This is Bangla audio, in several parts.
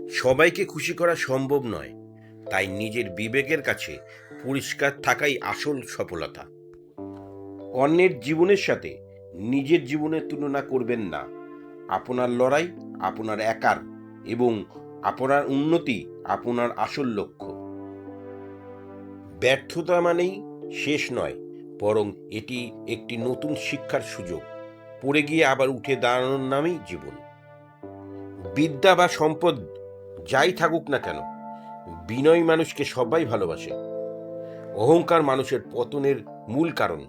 সবাইকে খুশি করা সম্ভব নয়, তাই নিজের বিবেকের কাছে পরিষ্কার থাকাই আসল সফলতা। অন্যের জীবনের সাথে নিজের জীবনের তুলনা করবেন না। আপনার লড়াই আপনার একার, এবং আপনার উন্নতি আপনার আসল লক্ষ্য। ব্যর্থতা মানেই শেষ নয়, বরং এটি একটি নতুন শিক্ষার সুযোগ। পড়ে গিয়ে আবার উঠে দাঁড়ানোর নামই জীবন। বিদ্যা বা সম্পদ যাই থাকুক না কেন, বিনয়ী মানুষকে সবাই ভালোবাসে। অহংকার মানুষের পতনের মূল কারণ।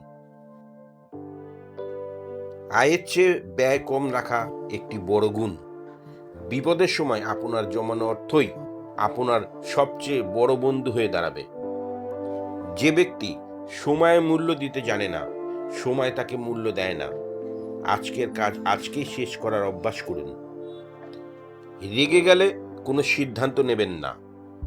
আয়ের চেয়ে ব্যয় কম রাখা একটি বড় গুণ। বিপদের সময় আপনার জমানো অর্থই আপনার সবচেয়ে বড় বন্ধু হয়ে দাঁড়াবে। যে ব্যক্তি সময়ের মূল্য দিতে জানে না, সময় তাকে মূল্য দেয় না। আজকের কাজ আজকেই শেষ করার অভ্যাস করুন। রেগে গেলে কোনো সিদ্ধান্ত নেবেন না।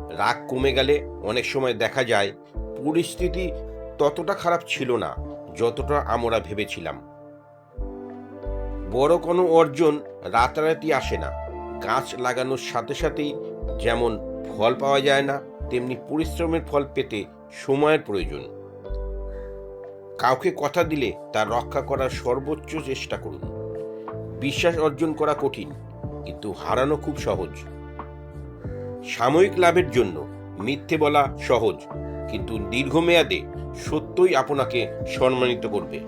রাগ কমে গেলে অনেক সময় দেখা যায় পরিস্থিতি ততটা খারাপ ছিল না যতটা আমরা ভেবেছিলাম। বড় কোনো অর্জন রাতারাতি আসে না। গাছ লাগানোর সাথে সাথেই যেমন ফল পাওয়া যায় না, তেমনি পরিশ্রমের ফল পেতে সময়ের প্রয়োজন। কাউকে কথা দিলে তা রক্ষা করার সর্বোচ্চ চেষ্টা করুন। বিশ্বাস অর্জন করা কঠিন, কিন্তু হারানো খুব সহজ। সাময়িক লাভের জন্য মিথ্যে বলা সহজ, কিন্তু দীর্ঘমেয়াদে সত্যই আপনাকে সম্মানিত করবে।